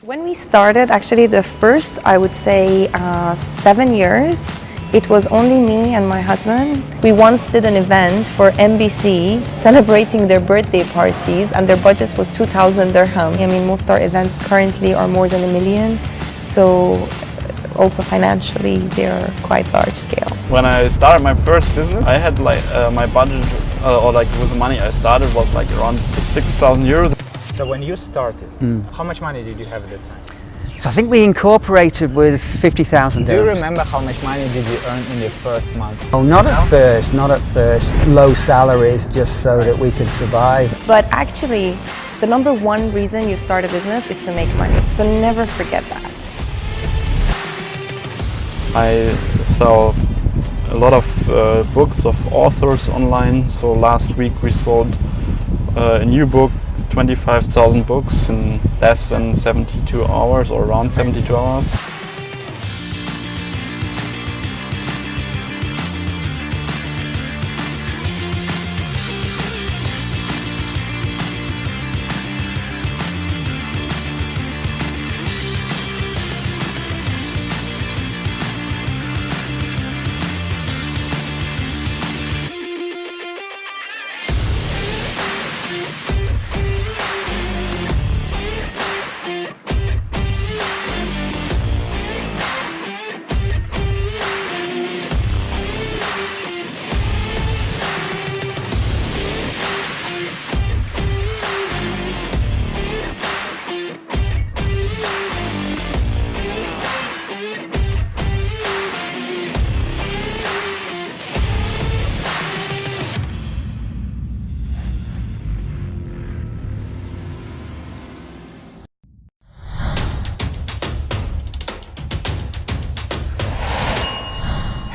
When we started, actually the first, I would say 7 years, it was only me and my husband. We once did an event for NBC celebrating their birthday parties, and their budget was 2,000 dirham. I mean, most our events currently are more than $1 million, so also financially they're quite large scale. When I started my first business, I had my budget with the money I started was like around 6,000 euros. So when you started, how much money did you have at the time? So I think we incorporated with 50,000 dirhams. Do you remember how much money did you earn in your first month? Oh, not at first. Low salaries just so that we could survive. But actually, the number one reason you start a business is to make money. So never forget that. I sell a lot of books of authors online. So last week we sold a new book, 25,000 books in less than 72 hours or around 72 hours.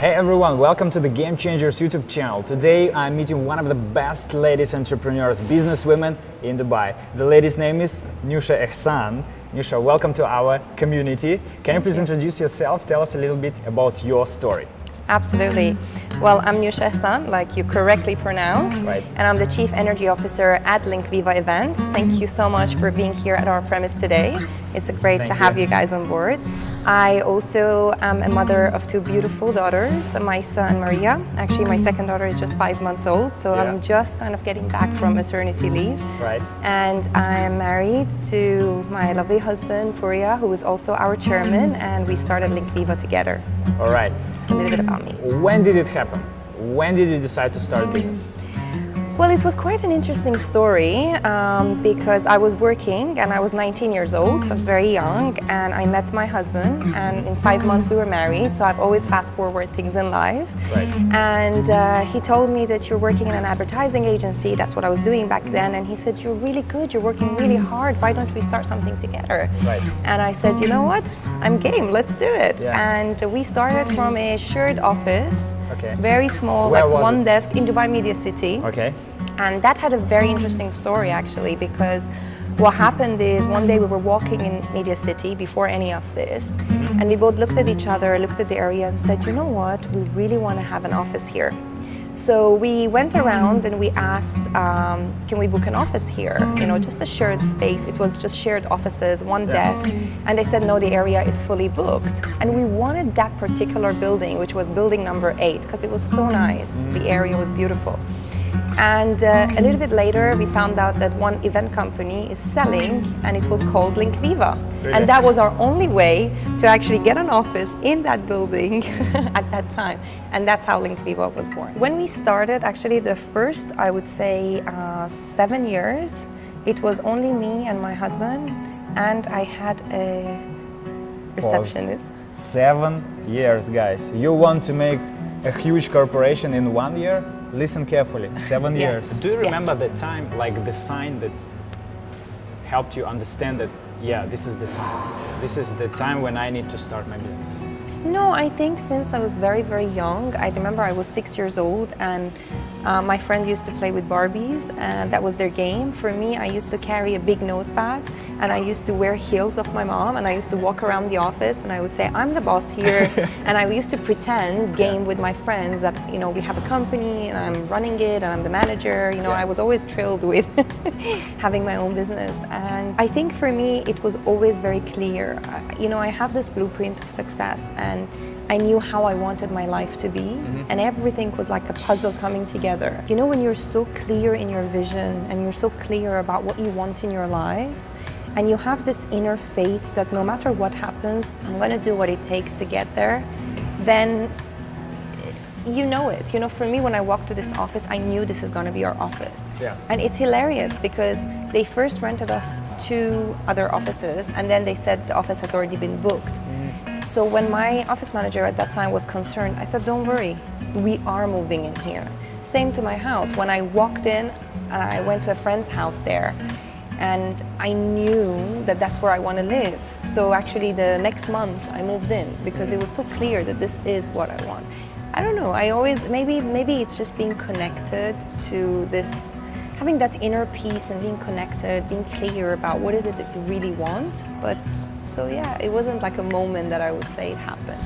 Hey everyone, welcome to the Game Changers YouTube channel. Today I'm meeting one of the best ladies entrepreneurs, businesswomen in Dubai. The lady's name is Niousha Ehsan. Niousha, welcome to our community. Can you please introduce yourself? Tell us a little bit about your story. Absolutely. Well, I'm Niousha Ehsan, like you correctly pronounced, Right. And I'm the Chief Energy Officer at Viva events. Thank you so much for being here at our premise today. It's great to have you guys on board. I also am a mother of two beautiful daughters, Maisa and Maria. Actually, my second daughter is just 5 months old, so I'm just kind of getting back from maternity leave. Right. And I'm married to my lovely husband, Puria, who is also our chairman, and we started Viva together. All right. It's a little bit about me. When did it happen? When did you decide to start a business? Well, it was quite an interesting story because I was working and I was 19 years old, so I was very young, and I met my husband, and in 5 months we were married, so I've always fast forward things in life. Right. And he told me that you're working in an advertising agency. That's what I was doing back then, and he said, you're really good, you're working really hard, why don't we start something together? Right. And I said, you know what, I'm game, let's do it. Yeah. And we started from a shared office. Okay. Very small, Where like was one it? desk in Dubai Media City. Okay. And that had a very interesting story actually, because what happened is one day we were walking in Media City before any of this, and we both looked at each other, looked at the area and said, you know what, we really want to have an office here. So we went around and we asked, can we book an office here? You know, just a shared space. It was just shared offices, one desk. And they said, no, the area is fully booked. And we wanted that particular building, which was building number 8, because it was so nice. The area was beautiful. And a little bit later, we found out that one event company is selling, and it was called Viva. Really? And that was our only way to actually get an office in that building at that time. And that's how Viva was born. When we started, actually the first, I would say 7 years, it was only me and my husband, and I had a receptionist. 7 years, guys. You want to make a huge corporation in 1 year? Listen carefully, 7 years. Do you remember the time, like the sign that helped you understand that, yeah, this is the time. This is the time when I need to start my business? No, I think since I was very, very young, I remember I was 6 years old, and My friend used to play with Barbies, and that was their game. For me, I used to carry a big notepad, and I used to wear heels of my mom, and I used to walk around the office, and I would say, I'm the boss here. And I used to pretend game with my friends that, you know, we have a company, and I'm running it, and I'm the manager. You know, I was always thrilled with having my own business. And I think for me, it was always very clear. You know, I have this blueprint of success, and I knew how I wanted my life to be, and everything was like a puzzle coming together. You know, when you're so clear in your vision and you're so clear about what you want in your life, and you have this inner faith that no matter what happens, I'm going to do what it takes to get there, then you know it. You know, for me, when I walked to this office, I knew this is going to be our office. Yeah. And it's hilarious because they first rented us 2 other offices, and then they said the office has already been booked. So when my office manager at that time was concerned, I said, don't worry, we are moving in here. Same to my house. When I walked in, I went to a friend's house there, and I knew that that's where I want to live. So actually the next month I moved in because it was so clear that this is what I want. I don't know, I always, maybe it's just being connected to this, having that inner peace and being connected, being clear about what is it that you really want. But so yeah, it wasn't like a moment that I would say it happened.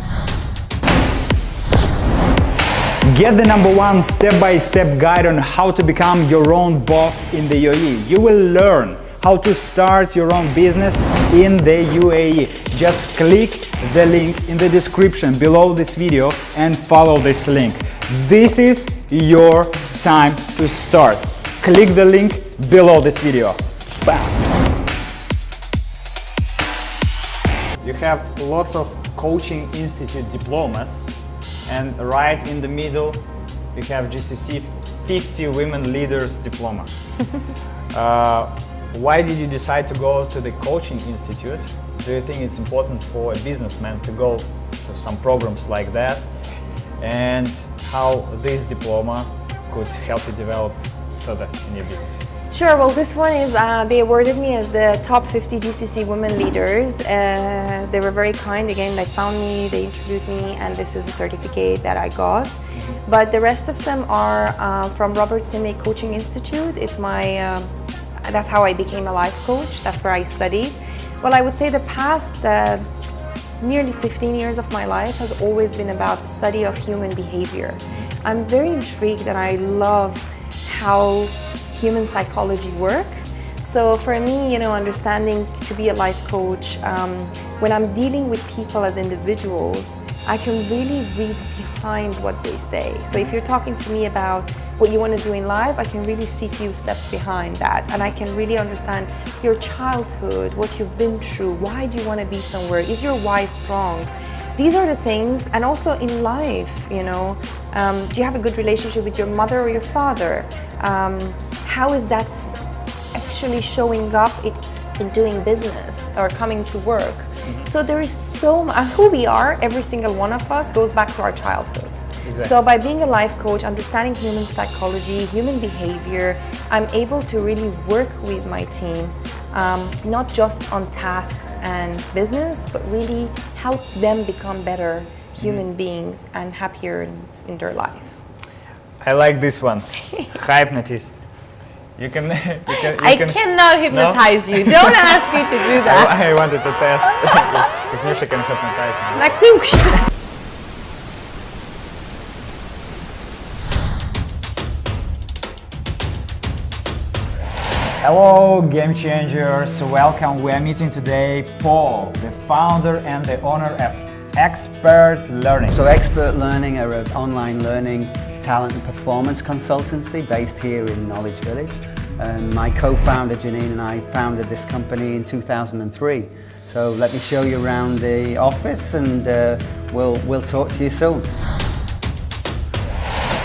Get the #1 step-by-step guide on how to become your own boss in the UAE. You will learn how to start your own business in the UAE. Just click the link in the description below this video and follow this link. This is your time to start. Click the link below this video. Bam! You have lots of coaching institute diplomas, and right in the middle you have GCC 50 Women Leaders Diploma. Why did you decide to go to the coaching institute? Do you think it's important for a businessman to go to some programs like that? And how this diploma could help you develop further in your business? Sure, well this one is, they awarded me as the top 50 GCC women leaders. They were very kind. Again, they found me, they interviewed me, and this is a certificate that I got. But the rest of them are from Robert Simic Coaching Institute. It's my, that's how I became a life coach. That's where I studied. Well, I would say the past nearly 15 years of my life has always been about the study of human behavior. I'm very intrigued and I love how human psychology work. So for me, you know, understanding to be a life coach, when I'm dealing with people as individuals, I can really read behind what they say. So if you're talking to me about what you want to do in life, I can really see a few steps behind that. And I can really understand your childhood, what you've been through, why do you want to be somewhere, is your why strong? These are the things, and also in life, you know, do you have a good relationship with your mother or your father? How is that actually showing up in doing business or coming to work? So there is so much, who we are, every single one of us goes back to our childhood. Exactly. So by being a life coach, understanding human psychology, human behavior, I'm able to really work with my team, not just on tasks and business, but really help them become better human beings and happier in their life. I like this one. Hypnotist. You can. I cannot hypnotize you. Don't ask me to do that. I wanted to test if Niousha can hypnotize me. Maxime. Hello, game changers. Welcome. We are meeting today Paul, the founder and the owner of xPert Learning. So xPert Learning are an online learning, talent and performance consultancy based here in Knowledge Village. My co-founder Janine and I founded this company in 2003. So let me show you around the office and we'll talk to you soon.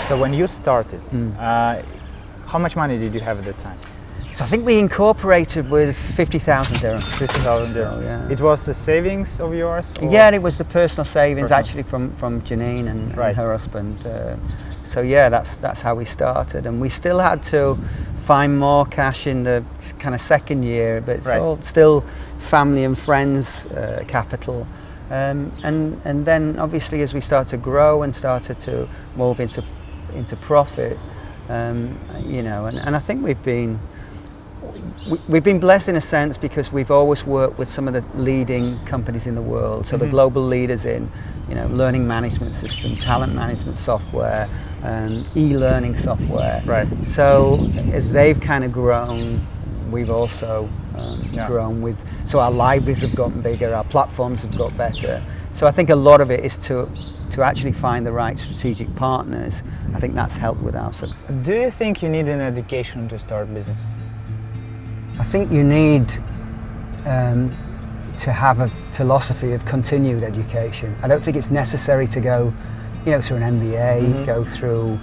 So when you started, how much money did you have at the time? So I think we incorporated with 50,000 dirhams. 50,000 dirhams. Oh, yeah. It was a savings of yours? Or? Yeah, it was the personal savings Personal. actually from Janine and Right. her husband. So yeah, that's how we started, and we still had to find more cash in the kind of second year, but it's Right. all still family and friends capital. And then obviously as we started to grow and started to move into profit, You know, and I think we've been blessed in a sense because we've always worked with some of the leading companies in the world, so the global leaders in, you know, learning management system, talent management software, e-learning software. Right. So as they've kind of grown, we've also grown with, so our libraries have gotten bigger, our platforms have got better. So I think a lot of it is to actually find the right strategic partners. I think that's helped with our success. Do you think you need an education to start a business? I think you need to have a philosophy of continued education. I don't think it's necessary to go, you know, through an MBA, go through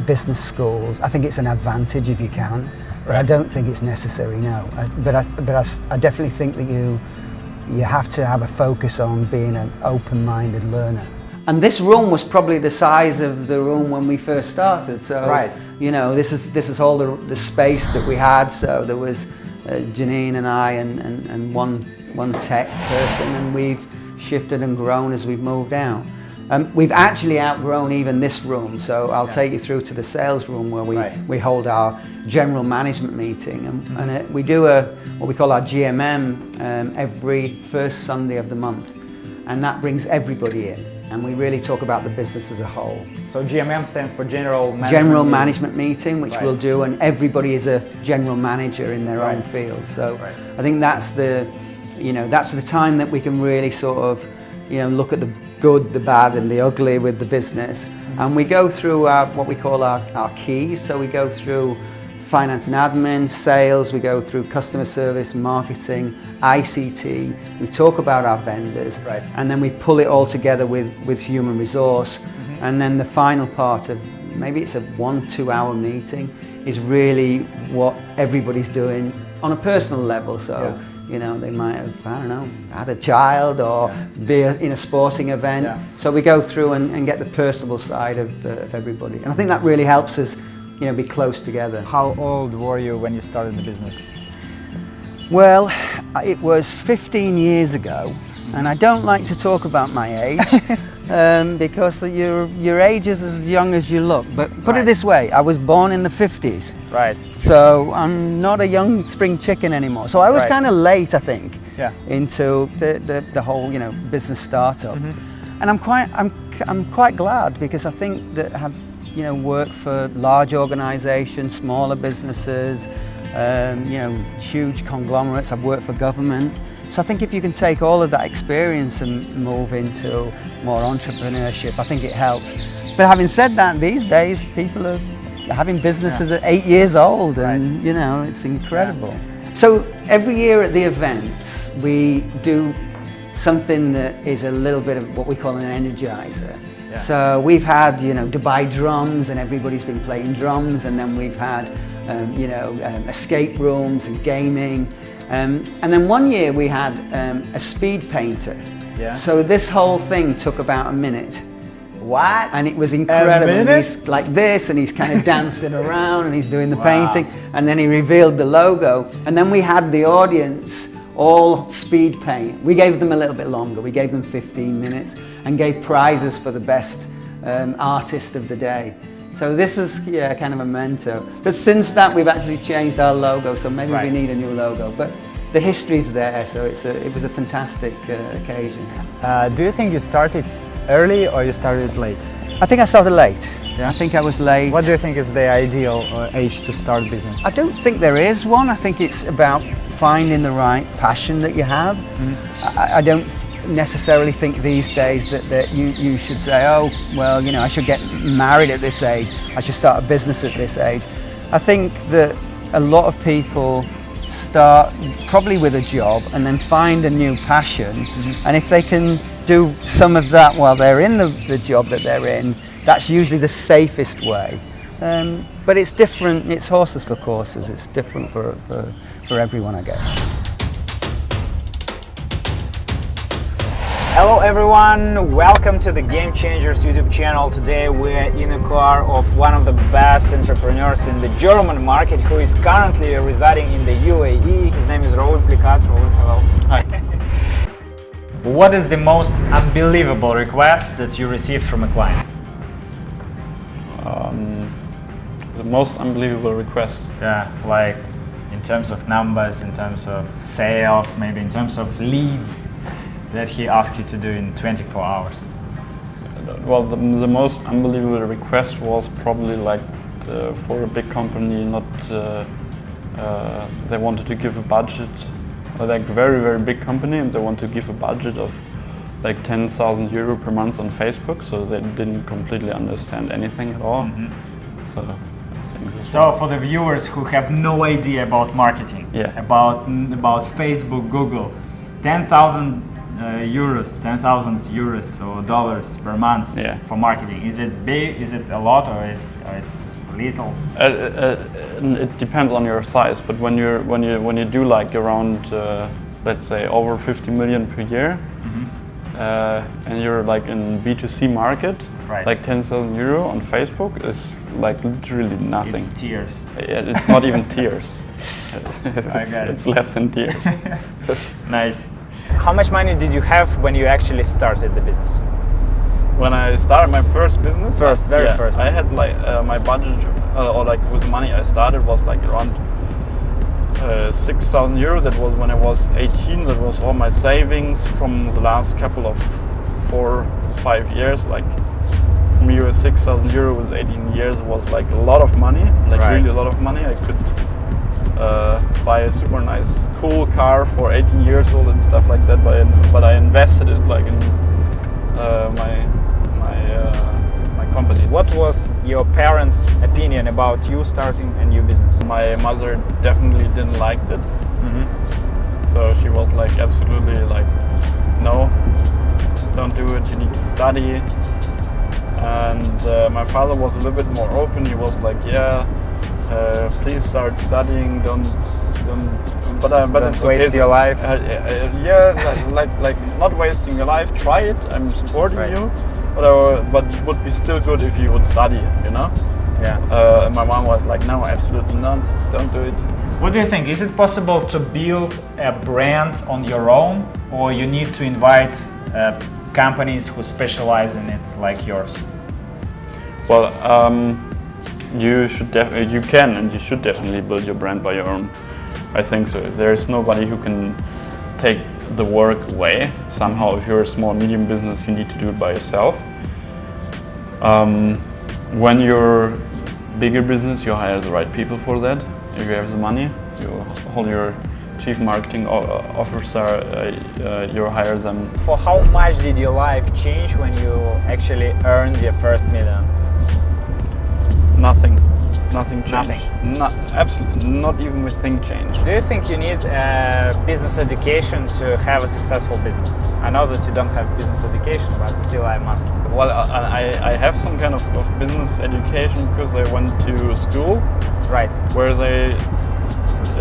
business schools. I think it's an advantage if you can, but I don't think it's necessary, no. But I definitely think that you have to have a focus on being an open-minded learner. And this room was probably the size of the room when we first started. So, you know, this is all the space that we had. So there was Janine and I and one tech person, and we've shifted and grown as we've moved out. We've actually outgrown even this room. So I'll take you through to the sales room where we hold our general management meeting, and we do what we call our GMM every first Sunday of the month, and that brings everybody in. And we really talk about the business as a whole. So GMM stands for General Management Meeting, which we'll do, and everybody is a general manager in their own field. So I think that's the time that we can really sort of, you know, look at the good, the bad, and the ugly with the business. And we go through what we call our keys. So we go through finance and admin, sales, we go through customer service, marketing, ICT, we talk about our vendors, and then we pull it all together with human resource. And then the final part of, maybe it's a 1-2 hour meeting, is really what everybody's doing on a personal level. So, you know, they might have, I don't know, had a child or be in a sporting event. So we go through and get the personable side of everybody. And I think that really helps us, you know, be close together. How old were you when you started the business? Well, it was 15 years ago, and I don't like to talk about my age because your age is as young as you look. But put it this way, I was born in the 50s. Right. So I'm not a young spring chicken anymore. So I was kind of late, I think, into the whole, you know, business startup. And I'm quite glad, because I think that I have, you know, worked for large organizations, smaller businesses, you know, huge conglomerates. I've worked for government. So I think if you can take all of that experience and move into more entrepreneurship, I think it helps. But having said that, these days people are having businesses at 8 years old, and you know, it's incredible. So every year at the events, we do something that is a little bit of what we call an energizer. So we've had, you know, Dubai drums, and everybody's been playing drums, and then we've had, you know, escape rooms and gaming. And then one year we had a speed painter. So this whole thing took about a minute. What? And it was incredible. And he's like this, and he's kind of dancing around, and he's doing the painting, and then he revealed the logo. And then we had the audience all speed paint. We gave them a little bit longer. We gave them 15 minutes and gave prizes for the best artist of the day. So this is kind of a mentor. But since that, we've actually changed our logo, so maybe we need a new logo. But the history's there, so it was a fantastic occasion. Do you think you started early or you started late? I think I started late. I think I was late. What do you think is the ideal age to start business? I don't think there is one. I think it's about finding the right passion that you have. I don't necessarily think these days that you should say, oh, well, you know, I should get married at this age, I should start a business at this age. I think that a lot of people start probably with a job and then find a new passion, and if they can do some of that while they're in the job that they're in, that's usually the safest way. But it's different, it's horses for courses, it's different for everyone, I guess. Hello everyone, welcome to the Game Changers YouTube channel. Today we're in a car of one of the best entrepreneurs in the German market, who is currently residing in the UAE. His name is Raoul Plickat. Raoul, hello. Hi. What is the most unbelievable request that you received from a client? The most unbelievable request. Yeah, like in terms of numbers, in terms of sales, maybe in terms of leads that he asked you to do in 24 hours. Well, the most unbelievable request was probably like for a big company, not they wanted to give a budget, like very, very big company, and they want to give a budget of like 10,000 euro per month on Facebook, so they didn't completely understand anything at all. So, I think this so for the viewers who have no idea about marketing, about Facebook, Google, 10,000 euros or dollars per month for marketing. Is it big? Is it a lot, or it's little? It depends on your size, but when you do like around let's say over 50 million per year, and you're like in B2C market, like 10,000 euro on Facebook is like literally nothing. It's tears. It's not even tears. It's less than tears. Nice. How much money did you have when you actually started the business? When I started my first business, very first, I had like my budget, or like with the money I started was like around 6,000 euros. That was when I was 18. That was all my savings from the last couple of 4 or 5 years. Like for me, 6,000 euro with 18 years was like a lot of money, like really a lot of money. I could buy a super nice, cool car for 18 years old and stuff like that. But I invested it like in my company. What was your parents' opinion about you starting a new business? My mother definitely didn't like it. So she was like absolutely like, no, don't do it. You need to study. And my father was a little bit more open. He was like, yeah. Please start studying. Don't. But it's okay. Waste your life. Like not wasting your life. Try it. I'm supporting you. But it would be still good if you would study. You know. Yeah. And my mom was like, no, absolutely not. Don't do it. What do you think? Is it possible to build a brand on your own, or you need to invite companies who specialize in it, like yours? Well. You can and you should definitely build your brand by your own. I think so. There is nobody who can take the work away. Somehow, if you're a small, medium business, you need to do it by yourself. When you're bigger business, you hire the right people for that. If you have the money, you hold your chief marketing officer, you hire them. For how much did your life change when you actually earned your first million? Nothing changed. Nothing? Absolutely, not even a thing changed. Do you think you need business education to have a successful business? I know that you don't have business education, but still I'm asking. Well, I have some kind of business education because I went to school. Right. Where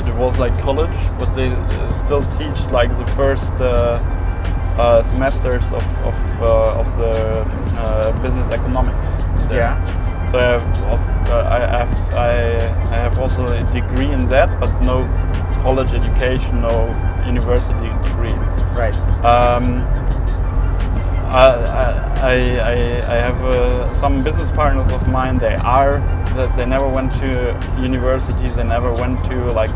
it was like college, but they still teach like the first semesters of the business economics there. Yeah. So I have also a degree in that, but no college education, no university degree. Right. I have some business partners of mine. They never went to universities. They never went to like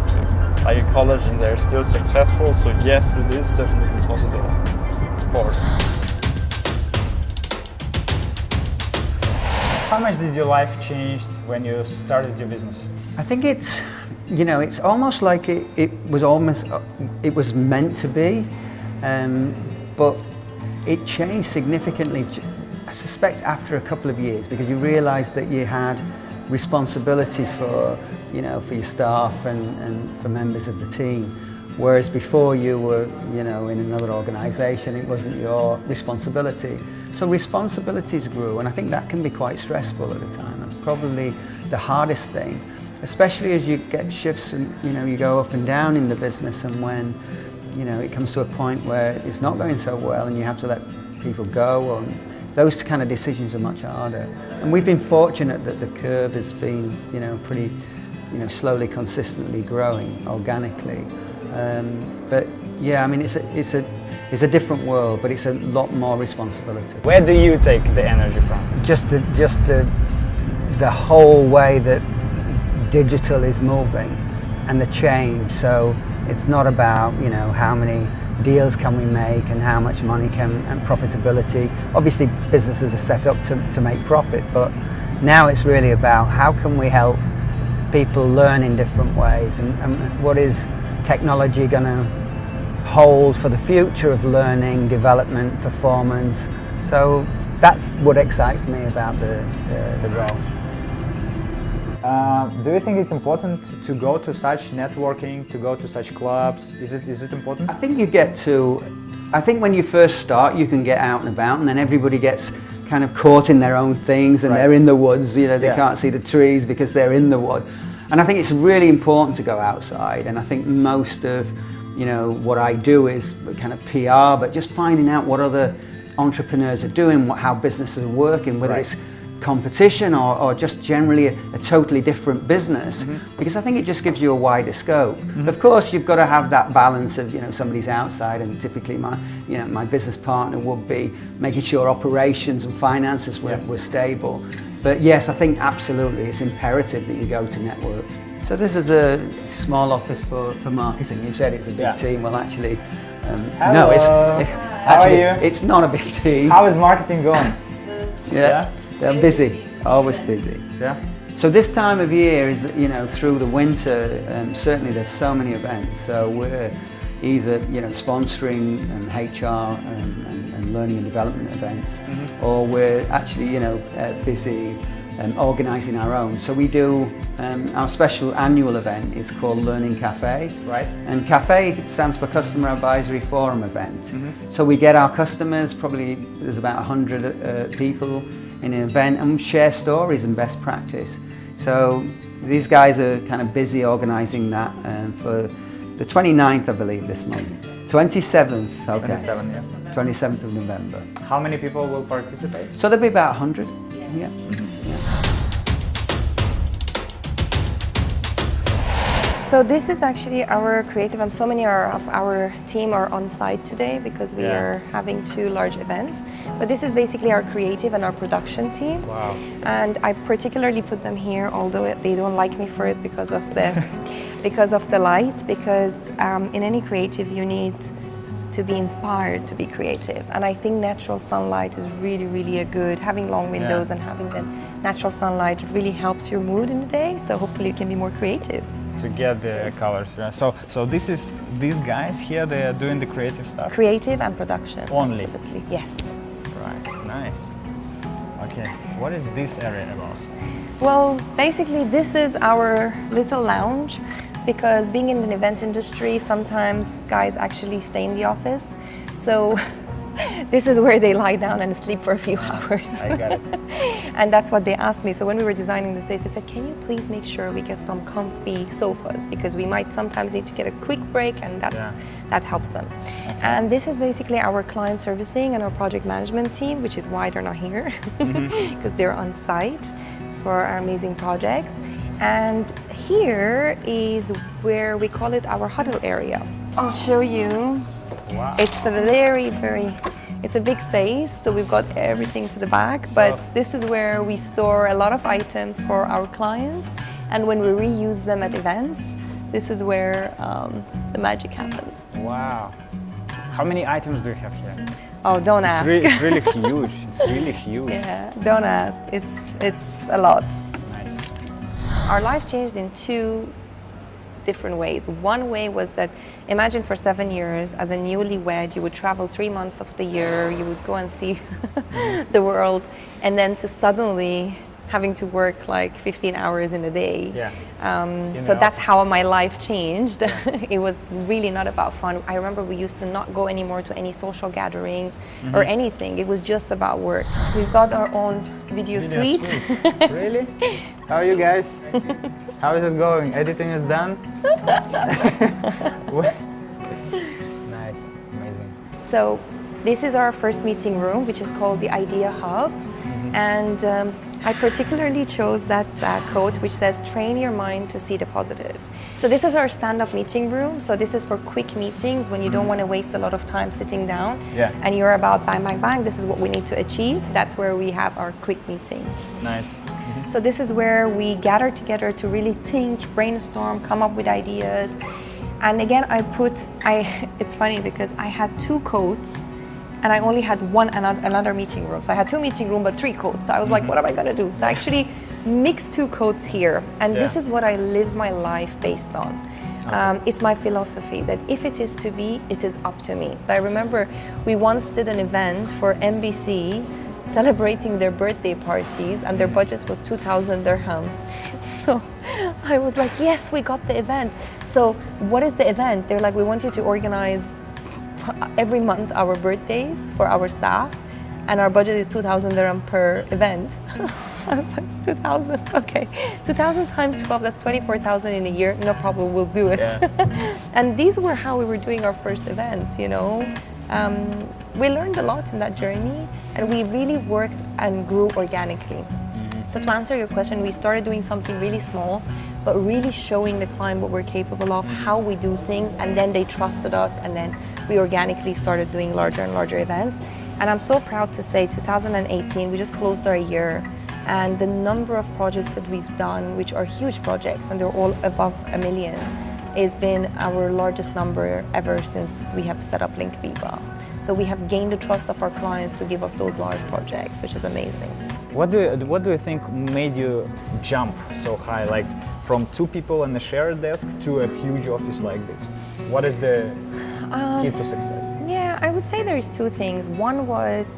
a college, and they're still successful. So yes, it is definitely possible, of course. How much did your life change when you started your business? I think it's almost like it was meant to be, but it changed significantly, I suspect, after a couple of years, because you realised that you had responsibility for your staff and for members of the team, whereas before you were in another organisation, it wasn't your responsibility. So responsibilities grew, and I think that can be quite stressful at the time. That's probably the hardest thing, especially as you get shifts and you go up and down in the business, and when it comes to a point where it's not going so well and you have to let people go, and those kind of decisions are much harder. And we've been fortunate that the curve has been pretty slowly, consistently growing organically. But yeah, I mean it's a different world, but it's a lot more responsibility. Where do you take the energy from? Just the whole way that digital is moving and the change. So it's not about, you know, how many deals can we make and how much money and profitability. Obviously businesses are set up to make profit, but now it's really about how can we help people learn in different ways, and what is technology going to hold for the future of learning, development, performance. So that's what excites me about the role. Do you think it's important to go to such networking, to go to such clubs? Is it important? I think I think when you first start, you can get out and about, and then everybody gets kind of caught in their own things, and Right. they're in the woods, you know, they Yeah. can't see the trees because they're in the wood. And I think it's really important to go outside, and I think most of, you know, what I do is kind of PR, but just finding out what other entrepreneurs are doing, how businesses are working, whether Right. it's competition or just generally a totally different business, because I think it just gives you a wider scope. Of course, you've got to have that balance of, you know, somebody's outside, and typically my business partner would be making sure operations and finances were stable. But yes, I think absolutely it's imperative that you go to network. So this is a small office for marketing. You said it's a big Yeah. team. Well, actually, Hello. no, How are you? it's not a big team. How is marketing going? Yeah, they're busy, always busy. Yeah. So this time of year is, you know, through the winter, certainly there's so many events. So we're either, you know, sponsoring HR and learning and development events, or we're actually, you know, busy organising our own. So we do our special annual event is called Learning Cafe. Right. And Cafe stands for Customer Advisory Forum event. So we get our customers, probably there's about 100 people in an event, and share stories and best practice. So these guys are kind of busy organising that for the 29th, I believe, this month. 27th, okay. 27, yeah. 27th of November. How many people will participate? So there'll be about 100. Yeah. So this is actually our creative, and so many of our team are on site today because we are having 2 large events. But this is basically our creative and our production team. Wow. And I particularly put them here, although they don't like me for it because of the because of the light. Because in any creative, you need to be inspired to be creative, and I think natural sunlight is really a good. Having long windows and having the natural sunlight really helps your mood in the day. So hopefully you can be more creative. To get the colors, yeah. So these guys here, they are doing the creative stuff. Creative and production. Only? Absolutely, yes. Right, nice. Okay, what is this area about? Well, basically this is our little lounge, because being in the event industry, sometimes guys actually stay in the office. So this is where they lie down and sleep for a few hours. I got it. And that's what they asked me. So when we were designing the space, they said, can you please make sure we get some comfy sofas? Because we might sometimes need to get a quick break, and that helps them. Okay. And this is basically our client servicing and our project management team, which is why they're not here, because they're on site for our amazing projects. And here is where we call it our huddle area. I'll show you. Wow. It's a it's a big space, so we've got everything to the back, but this is where we store a lot of items for our clients, and when we reuse them at events, this is where the magic happens. Wow. How many items do you have here? Oh, don't ask. It's really huge. It's really huge. Yeah, don't ask. It's a lot. Nice. Our life changed in 2 different ways. One way was that, imagine for 7 years as a newlywed, you would travel 3 months of the year, you would go and see the world, and then to suddenly having to work like 15 hours in a day. Yeah. So that's how my life changed. It was really not about fun. I remember we used to not go anymore to any social gatherings or anything. It was just about work. We've got our own video suite. Really? How are you guys? How is it going? Editing is done? Nice, amazing. So this is our first meeting room, which is called the Idea Hub. And I particularly chose that quote which says, train your mind to see the positive. So this is our stand-up meeting room. So this is for quick meetings when you don't want to waste a lot of time sitting down. Yeah. And you're about bang, bang, bang, this is what we need to achieve. That's where we have our quick meetings. Nice. So this is where we gather together to really think, brainstorm, come up with ideas. And again, it's funny because I had 2 codes and I only had another meeting room. So I had 2 meeting rooms, but 3 codes. So I was like, what am I gonna do? So I actually mixed 2 codes here. And this is what I live my life based on. It's my philosophy that if it is to be, it is up to me. I remember we once did an event for NBC celebrating their birthday parties and their budget was 2,000 dirham. So I was like, yes, we got the event. So what is the event? They're like, we want you to organize every month our birthdays for our staff and our budget is 2,000 dirham per event. I was like, 2,000, okay. 2,000 times 12, that's 24,000 in a year. No problem, we'll do it. Yeah. And these were how we were doing our first events, you know. We learned a lot in that journey and we really worked and grew organically. So to answer your question, we started doing something really small, but really showing the client what we're capable of, how we do things, and then they trusted us, and then we organically started doing larger and larger events. And I'm so proud to say 2018, we just closed our year, and the number of projects that we've done, which are huge projects, and they're all above $1 million, has been our largest number ever since we have set up Link Viva. So we have gained the trust of our clients to give us those large projects, which is amazing. What do you think made you jump so high, like from 2 people on the shared desk to a huge office like this? What is the key to success? Yeah, I would say there's 2 things. One was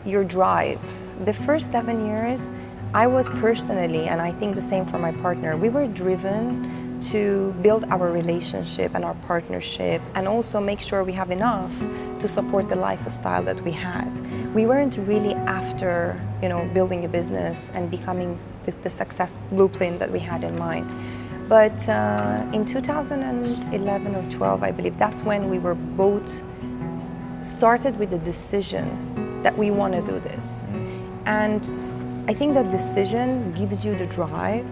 your drive. The first 7 years, I was personally, and I think the same for my partner, we were driven to build our relationship and our partnership and also make sure we have enough to support the lifestyle that we had. We weren't really after, you know, building a business and becoming the success blueprint that we had in mind. But in 2011 or 12, I believe, that's when we were both started with the decision that we want to do this. And I think that decision gives you the drive,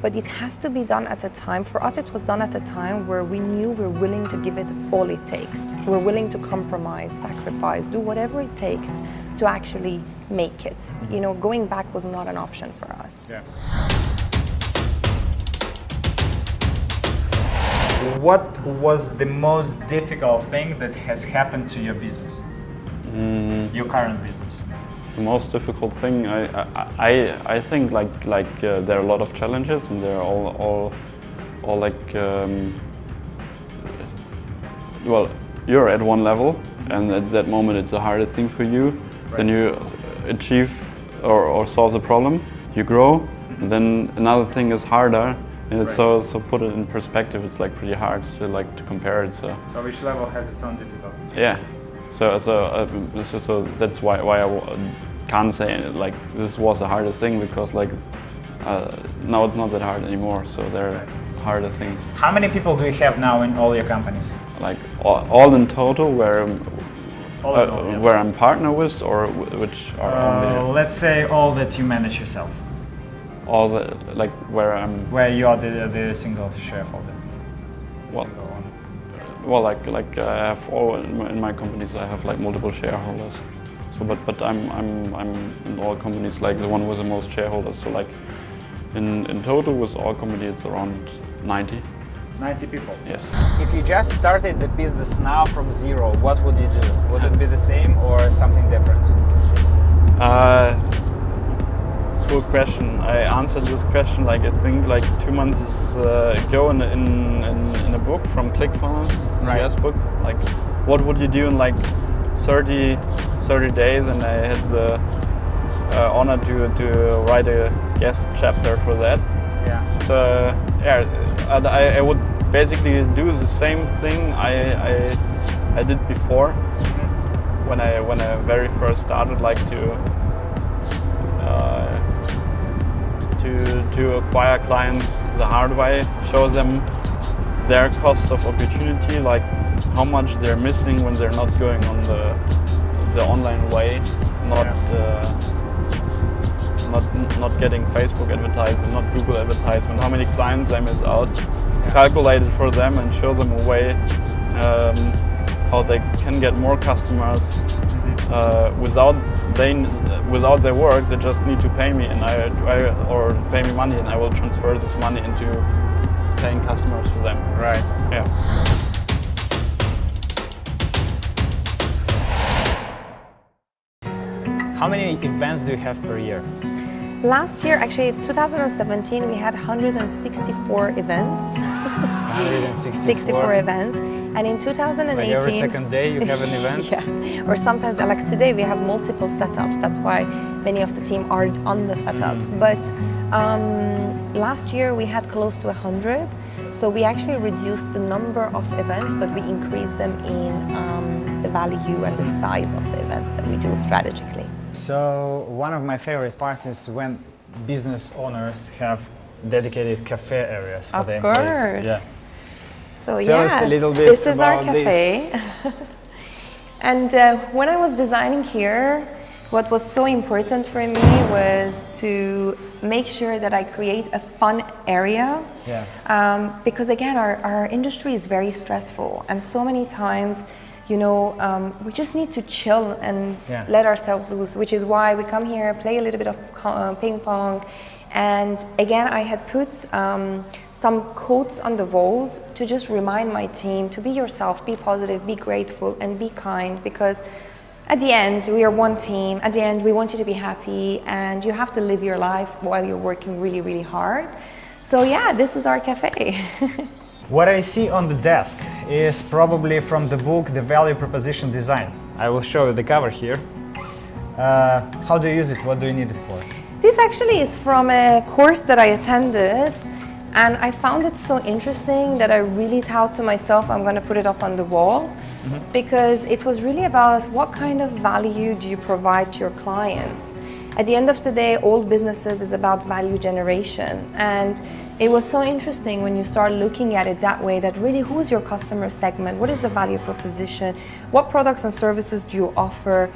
but it has to be done at a time. For us, it was done at a time where we knew we're willing to give it all it takes. We're willing to compromise, sacrifice, do whatever it takes to actually make it. You know, going back was not an option for us. Yeah. What was the most difficult thing that has happened to your business? Your current business? The most difficult thing, I think there are a lot of challenges and they're all like, well, you're at one level and at that moment it's a harder thing for you. Right. Then you achieve or solve the problem, you grow, and then another thing is harder. And it's so put it in perspective, it's like pretty hard to compare it. So each level has its own difficulty. Yeah. So that's why I can't say like this was the hardest thing, because like now it's not that hard anymore. So there are harder things. How many people do you have now in all your companies? Like all in total, where I'm partner with, or which are only. Let's say all that you manage yourself. All the like where you are the single shareholder. Well, like I have all in my companies. I have like multiple shareholders. So, but I'm in all companies like the one with the most shareholders. So like in total with all companies it's around 90. 90 people. Yes. If you just started the business now from zero, what would you do? Would it be the same or something different? Good question. I answered this question like I think like 2 months ago in a book from ClickFunnels, US book. Like, what would you do in like 30 days? And I had the honor to write a guest chapter for that. Yeah. So I would basically do the same thing I did before when I very first started, like to acquire clients the hard way, show them their cost of opportunity, like how much they're missing when they're not going on the online way, not getting Facebook advertisement, not Google advertisement, how many clients I miss out, calculate it for them and show them a way how they can get more customers without their work, they just need to pay me, and or pay me money, and I will transfer this money into paying customers for them. Right. Yeah. How many events do you have per year? Last year, actually 2017, we had 164 events. 164 events. And in 2018... Like every second day you have an event? Yeah. Or sometimes, like today, we have multiple setups. That's why many of the team are on the setups. But last year we had close to 100. So we actually reduced the number of events, but we increased them in the value and the size of the events that we do strategically. So one of my favorite parts is when business owners have dedicated cafe areas for their employees. Of course. Yeah. So Tell yeah, us a little bit this is our about cafe. this. And when I was designing here, what was so important for me was to make sure that I create a fun area. Yeah. Because again, our industry is very stressful, and so many times, you know, we just need to chill and let ourselves loose, which is why we come here, play a little bit of ping pong. And again, I had put some quotes on the walls to just remind my team to be yourself, be positive, be grateful, and be kind, because at the end, we are one team. At the end, we want you to be happy, and you have to live your life while you're working really, really hard. So yeah, this is our cafe. What I see on the desk is probably from the book The Value Proposition Design. I will show you the cover here. How do you use it? What do you need it for? This actually is from a course that I attended, and I found it so interesting that I really thought to myself, I'm going to put it up on the wall, because it was really about what kind of value do you provide to your clients. At the end of the day, all businesses is about value generation, and it was so interesting when you start looking at it that way, that really who's your customer segment, what is the value proposition, what products and services do you offer,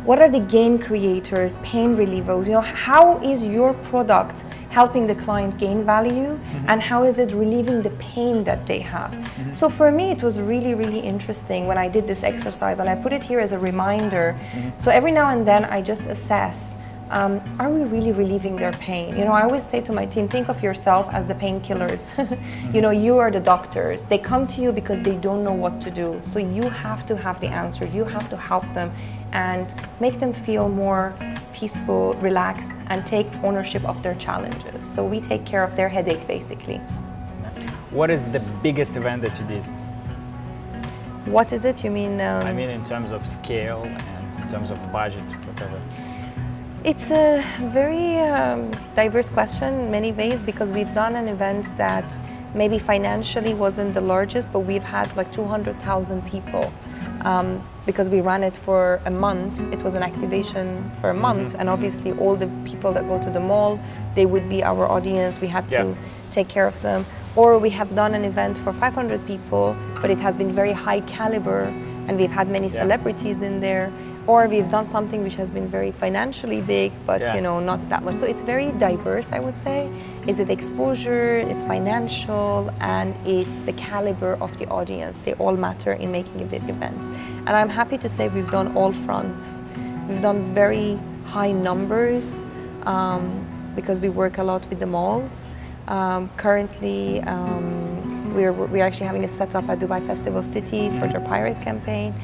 what are the gain creators, pain relievers, you know, how is your product helping the client gain value, and how is it relieving the pain that they have. So for me, it was really, really interesting when I did this exercise, and I put it here as a reminder. So every now and then I just assess, are we really relieving their pain? You know, I always say to my team, think of yourself as the painkillers. You know, you are the doctors. They come to you because they don't know what to do. So you have to have the answer. You have to help them and make them feel more peaceful, relaxed, and take ownership of their challenges. So we take care of their headache, basically. What is the biggest event that you did? What is it? You mean? I mean in terms of scale and in terms of budget, whatever. It's a very diverse question in many ways, because we've done an event that maybe financially wasn't the largest, but we've had like 200,000 people. Because we ran it for a month. It was an activation for a month, and obviously all the people that go to the mall, they would be our audience. We had to take care of them. Or we have done an event for 500 people, but it has been very high caliber, and we've had many celebrities in there. Or we've done something which has been very financially big, but you know, not that much. So it's very diverse, I would say. Is it exposure, it's financial, and it's the caliber of the audience. They all matter in making a big event. And I'm happy to say we've done all fronts. We've done very high numbers because we work a lot with the malls. Currently, we're actually having a setup at Dubai Festival City for their Pirate campaign.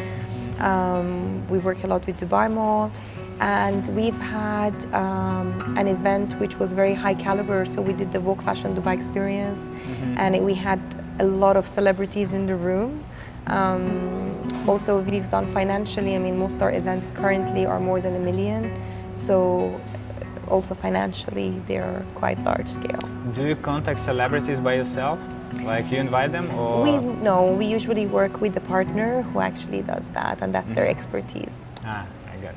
We work a lot with Dubai Mall, and we've had an event which was very high caliber. So we did the Vogue Fashion Dubai experience, and we had a lot of celebrities in the room. Also, we've done financially. I mean, most of our events currently are more than $1 million. So also financially, they're quite large scale. Do you contact celebrities by yourself? Like you invite them, or? No, we usually work with the partner who actually does that, and that's their expertise. Ah, I get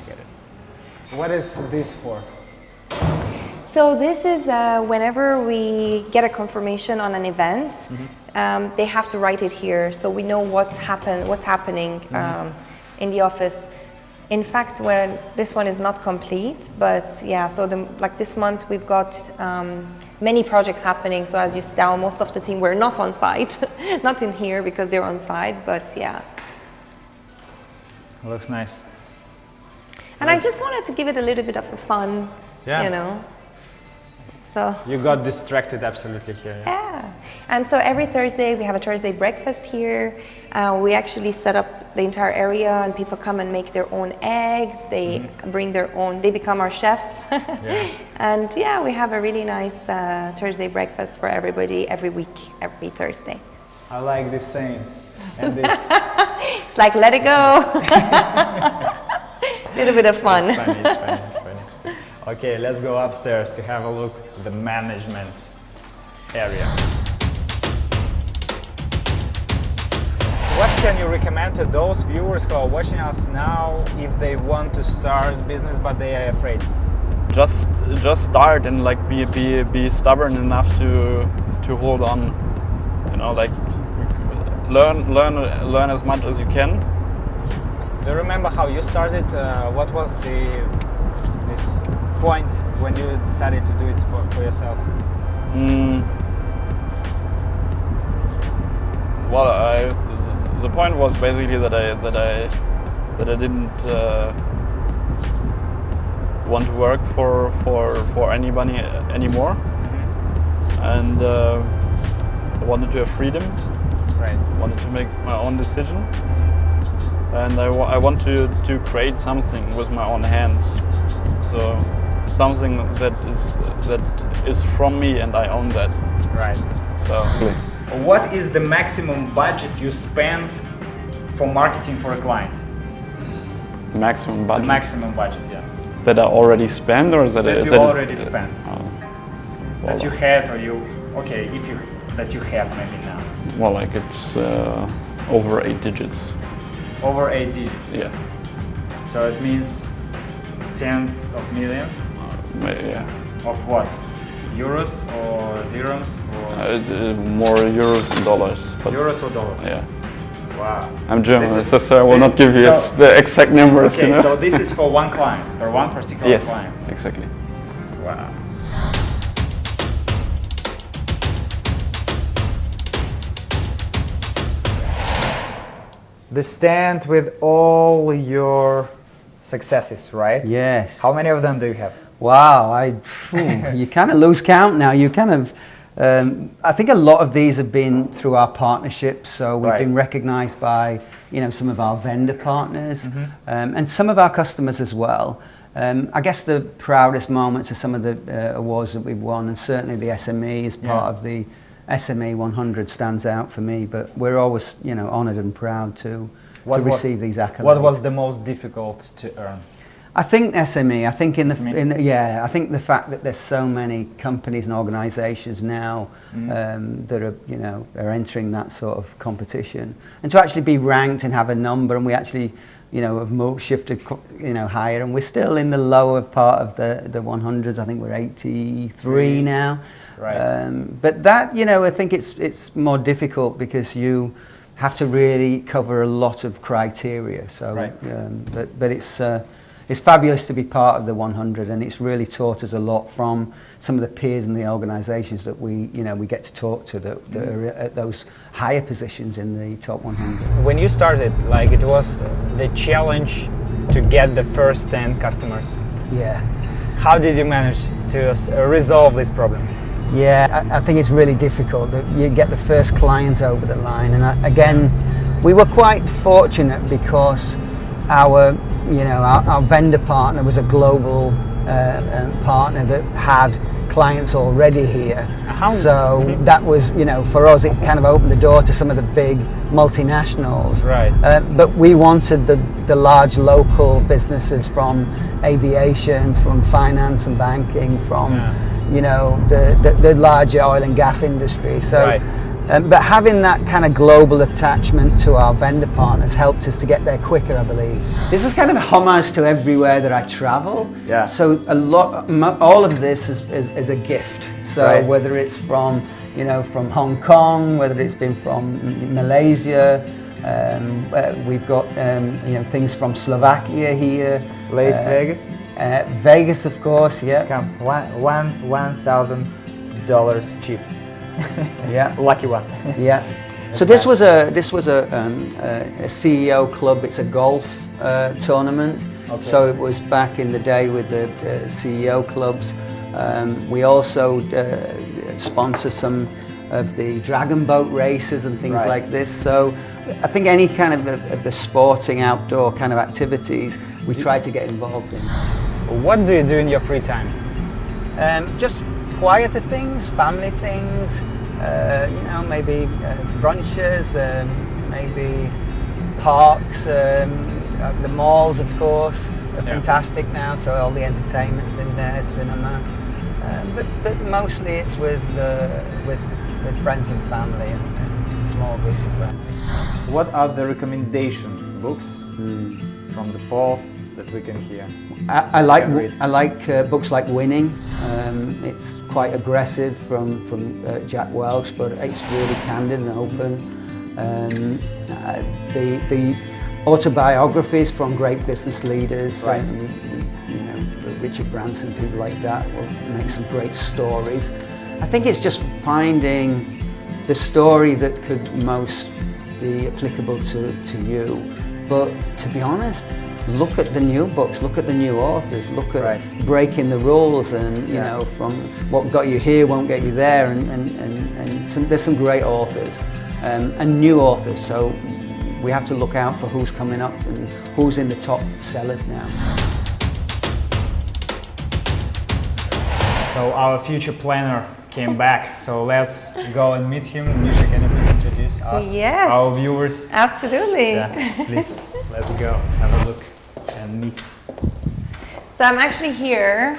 it. What is this for? So this is whenever we get a confirmation on an event, they have to write it here, so we know what's happening in the office. In fact, when this one is not complete, but yeah, so like this month we've got many projects happening. So as you saw, most of the team were not on site, not in here because they're on site, but yeah. Looks nice. And I just wanted to give it a little bit of a fun, Yeah. you know. So You got distracted absolutely here. Yeah. yeah, and so every Thursday we have a Thursday breakfast here. We actually set up the entire area, and people come and make their own eggs. They bring their own. They become our chefs. And yeah, we have a really nice Thursday breakfast for everybody every week, every Thursday. I like this saying. And this. It's like let it go. Little bit of fun. It's funny, it's funny, it's funny. Okay, let's go upstairs to have a look at the management area. What can you recommend to those viewers who are watching us now if they want to start business but they are afraid? Just start and like be stubborn enough to hold on. You know, like learn as much as you can. Do you remember how you started? What was this point when you decided to do it for yourself? Well, the point was basically that I didn't want to work for anybody anymore, and I wanted to have freedom. Right. Wanted to make my own decision, and I want to create something with my own hands. So something that is from me, and I own that. Right. So. What is the maximum budget you spend for marketing for a client? Maximum budget. The maximum budget, yeah. That I already spent, or that you already spent. Well, That you had, or you that you have maybe now. Well, like it's over 8 digits. Over 8 digits. Yeah. So it means tens of millions. Yeah. Of what? Euros or dirhams or More euros and dollars. But euros or dollars? yeah. Wow. I'm German, This is- so I will not give you so- the exact numbers. Okay, you know? so this is for one client, for one particular Yes, client. exactly. Wow. The stand with all your successes, right? Yes. How many of them do you have? Wow, you kind of lose count now. You kind of, I think a lot of these have been through our partnerships. So we've Right. been recognised by, some of our vendor partners and some of our customers as well. I guess the proudest moments are some of the awards that we've won, and certainly the SME is part of the SME 100 stands out for me. But we're always, honoured and proud to receive these accolades. What was the most difficult to earn? I think SME. I think SME? I think the fact that there's so many companies and organisations now that are entering that sort of competition, and to actually be ranked and have a number, and we actually, have shifted, higher, and we're still in the lower part of the 100s. I think we're 83 now. Right. But that, I think it's more difficult because you have to really cover a lot of criteria. So, Right. but it's fabulous to be part of the 100, and it's really taught us a lot from some of the peers and the organisations that we get to talk to that are at those higher positions in the top 100. When you started, like it was the challenge to get the first 10 customers. Yeah. How did you manage to resolve this problem? Yeah, I think it's really difficult that you get the first clients over the line, and again, we were quite fortunate because our vendor partner was a global partner that had clients already here. So that was, for us, it kind of opened the door to some of the big multinationals. Right. But we wanted the large local businesses from aviation, from finance and banking, from the larger oil and gas industry. So. Right. But having that kind of global attachment to our vendor partners helped us to get there quicker, I believe. This is kind of a homage to everywhere that I travel. Yeah. So all of this is a gift. So Right. whether it's from Hong Kong, whether it's been from Malaysia, we've got things from Slovakia here. Las Vegas? Vegas, of course. Yeah. Come, $1,000 cheap. Yeah. Lucky one. Yeah. So this was a CEO club. It's a golf tournament. Okay. So it was back in the day with the CEO clubs. We also sponsor some of the dragon boat races and things like this. So I think any kind of the sporting outdoor kind of activities we try to get involved in. What do you do in your free time? Just quieter things, family things, you know, maybe brunches, maybe parks, the malls, of course, are fantastic now, so all the entertainment's in there, cinema. But mostly it's with friends and family and small groups of friends. What are the recommendation books from the poll that we can hear? I like books like Winning. It's quite aggressive from Jack Welch, but it's really candid and open. The autobiographies from great business leaders, you know, Richard Branson, people like that, will make some great stories. I think it's just finding the story that could most be applicable to you. But to be honest, look at the new books, look at the new authors, look at breaking the rules, and you know, from what got you here won't get you there, and there's some great authors and new authors. So we have to look out for who's coming up and who's in the top sellers now. So our future planner came back, so let's go and meet him. Niousha, can you please introduce us, our viewers? Absolutely. Yeah, please, let's go, have a look and meet. So I'm actually here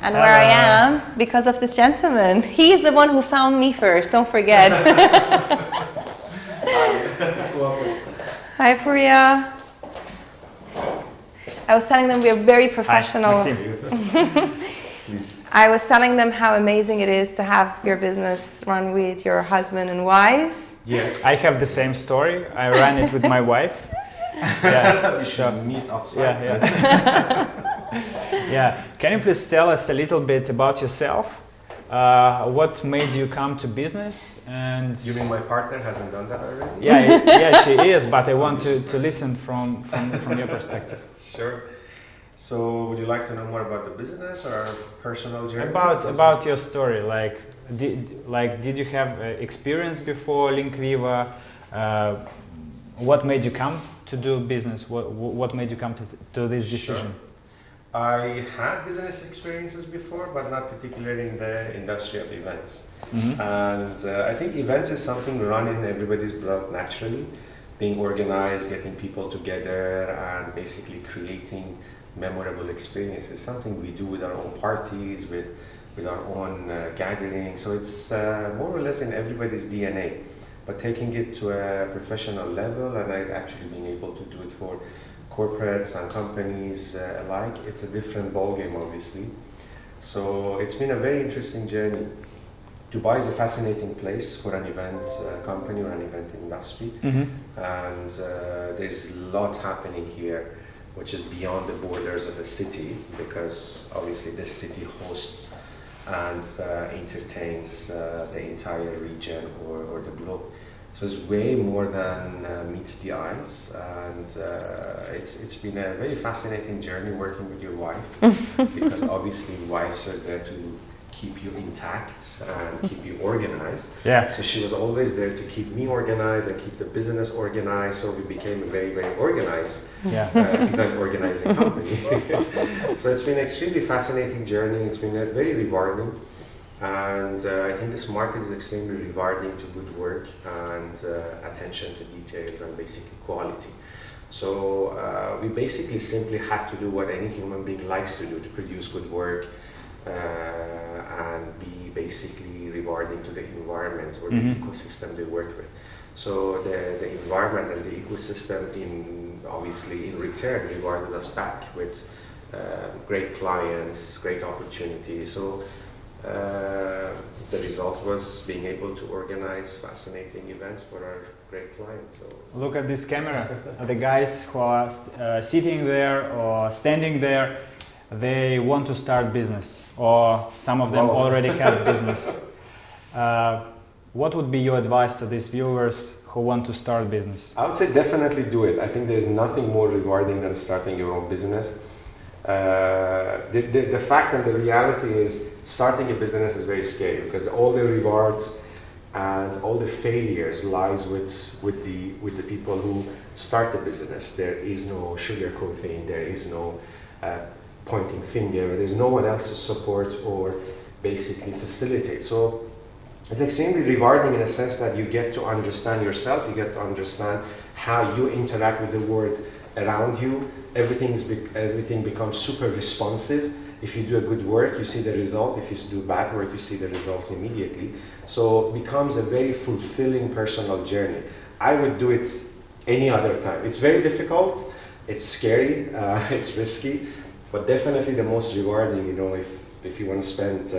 and where I am because of this gentleman. He is the one who found me first, don't forget. Hi, Puriya. I was telling them we are very professional. Hi, Maxim. Please. I was telling them how amazing it is to have your business run with your husband and wife. Yes. I have the same story. I ran it with my wife. Yeah. We should meet offsite. Yeah. Can you please tell us a little bit about yourself? What made you come to business? And You mean my partner hasn't done that already? yeah, she is, but I want to listen from your perspective. Sure. So would you like to know more about the business or personal journey? About your story, did you have experience before Link Viva? What made you come to do business? What made you come to this decision? Sure. I had business experiences before, but not particularly in the industry of events. And I think events is something run in everybody's blood naturally, being organized, getting people together, and basically creating memorable experiences, something we do with our own parties, with our own gatherings. So it's more or less in everybody's DNA, but taking it to a professional level, and I've actually been able to do it for corporates and companies alike. It's a different ballgame, obviously. So it's been a very interesting journey. Dubai is a fascinating place for an event company or an event industry, and there's a lot happening here, which is beyond the borders of a city, because obviously this city hosts and entertains the entire region or the globe. So it's way more than meets the eyes, and it's been a very fascinating journey working with your wife, because obviously wives are there to keep you intact and keep you organized. Yeah. So she was always there to keep me organized and keep the business organized. So we became a very, very organized event organizing company. So it's been an extremely fascinating journey. It's been very rewarding. And I think this market is extremely rewarding to good work and attention to details and basically quality. So we basically simply had to do what any human being likes to do, to produce good work and be basically rewarding to the environment or the ecosystem they work with. So the environment and the ecosystem obviously in return rewarded us back with great clients, great opportunities. So the result was being able to organize fascinating events for our great clients. So look at this camera. The guys who are sitting there or standing there, they want to start business, or some of them already have business. What would be your advice to these viewers who want to start business? I would say definitely do it. I think there's nothing more rewarding than starting your own business. The fact and the reality is starting a business is very scary because all the rewards and all the failures lies with the people who start the business. There is no sugarcoating, there is no pointing finger, there's no one else to support or basically facilitate. So it's extremely rewarding in a sense that you get to understand yourself, you get to understand how you interact with the world around you. Everything becomes super responsive. If you do a good work, you see the result. If you do bad work, you see the results immediately. So it becomes a very fulfilling personal journey. I would do it any other time. It's very difficult, it's scary, it's risky, but definitely the most rewarding. You know, if you want to spend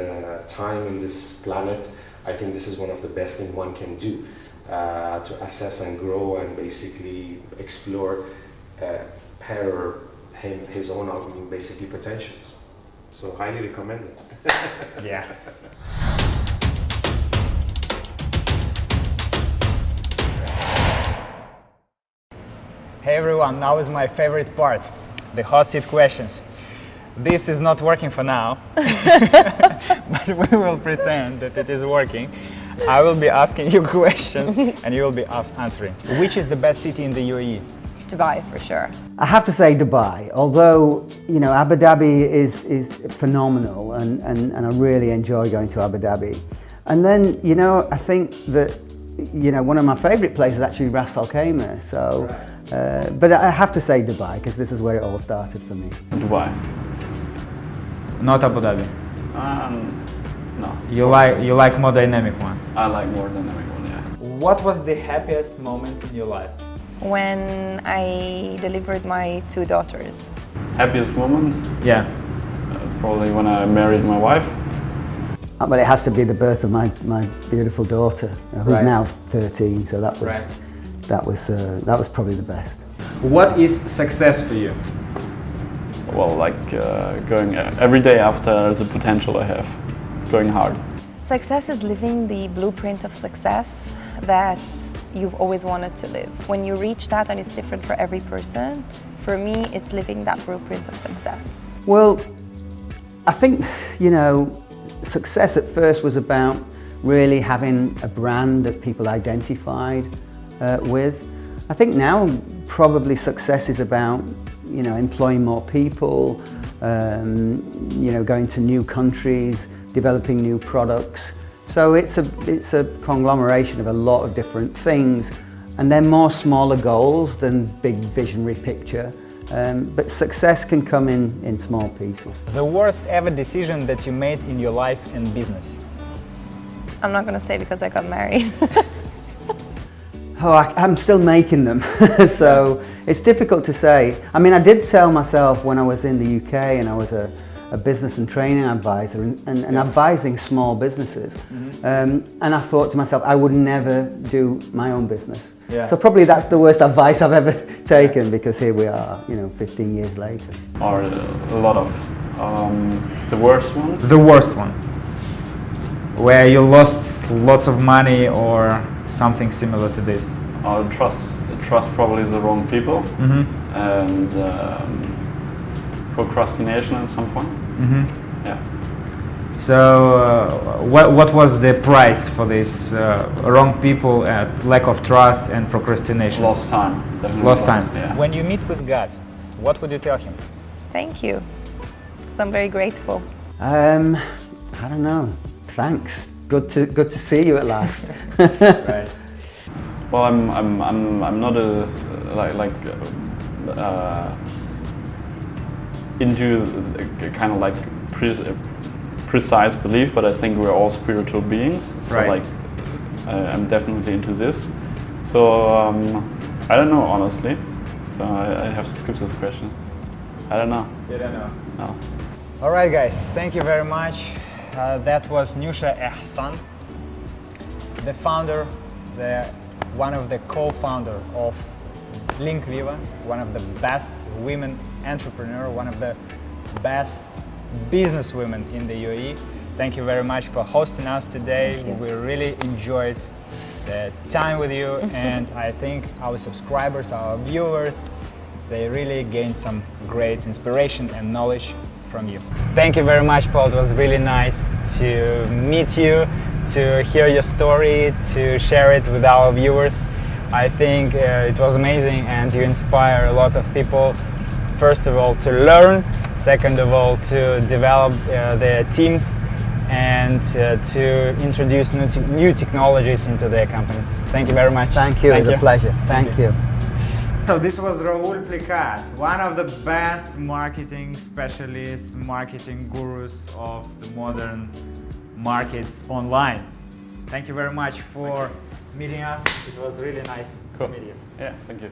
time on this planet, I think this is one of the best things one can do to assess and grow and basically explore her or his own basically potentials. So highly recommend it. Yeah. Hey everyone, now is my favorite part, the hot seat questions. This is not working for now, but we will pretend that it is working. I will be asking you questions and you will be answering. Which is the best city in the UAE? Dubai, for sure. I have to say Dubai, although, you know, Abu Dhabi is phenomenal and I really enjoy going to Abu Dhabi. And then, you know, I think that, you know, one of my favorite places is actually Ras Al Khaimah. So, but I have to say Dubai because this is where it all started for me. Dubai. Not Abu Dhabi. No. You like more dynamic one. I like more dynamic one, yeah. What was the happiest moment in your life? When I delivered my 2 daughters. Happiest moment? Yeah. Probably when I married my wife. Well, it has to be the birth of my beautiful daughter, who's Right. now 13. So that was Right. that was probably the best. What is success for you? Well, like going every day after the potential I have, going hard. Success is living the blueprint of success that you've always wanted to live. When you reach that, and it's different for every person, for me, it's living that blueprint of success. Well, I think, you know, success at first was about really having a brand that people identified with. I think now probably success is about, you know, employing more people, you know, going to new countries, developing new products. So it's a conglomeration of a lot of different things, and they're more smaller goals than big visionary picture. But success can come in small pieces. The worst ever decision that you made in your life and business? I'm not going to say because I got married. Oh, I'm still making them, so it's difficult to say. I mean, I did sell myself when I was in the UK, and I was a business and training advisor and advising small businesses. And I thought to myself, I would never do my own business. Yeah. So probably that's the worst advice I've ever taken, because here we are, you know, 15 years later. Or a lot of. The worst one? The worst one, where you lost lots of money or something similar to this. Trust probably the wrong people, and procrastination at some point. Yeah. So what was the price for this wrong people, lack of trust and procrastination? Lost time. Definitely Lost time. Yeah. When you meet with God, what would you tell him? Thank you. I'm very grateful. I don't know. Thanks. Good to see you at last. Right. Well, I'm not into a kind of like precise belief, but I think we're all spiritual beings. So Right. like I'm definitely into this. So I don't know, honestly. So I have to skip this question. I don't know. You don't know. No. All right, guys. Thank you very much. That was Niousha Ehsan, the founder, one of the co-founder of Viva, one of the best women entrepreneur, one of the best business women in the UAE. Thank you very much for hosting us today. We really enjoyed the time with you, and I think our subscribers, our viewers, they really gained some great inspiration and knowledge from you. Thank you very much, Paul. It was really nice to meet you, to hear your story, to share it with our viewers. I think it was amazing, and you inspire a lot of people, first of all to learn, second of all to develop their teams, and to introduce new technologies into their companies. Thank you very much. Thank you, it was a pleasure. Thank you. So this was Raoul Plickat, one of the best marketing specialists, marketing gurus of the modern markets online. Thank you very much for meeting us. It was really nice to meet you. Yeah, thank you.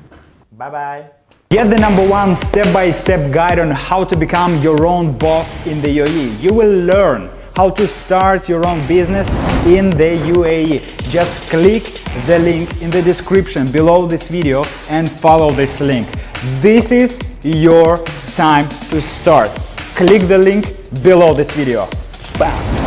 Bye-bye. Get the #1 step-by-step guide on how to become your own boss in the UAE. You will learn how to start your own business in the UAE. Just click the link in the description below this video and follow this link. This is your time to start. Click the link below this video. Bam!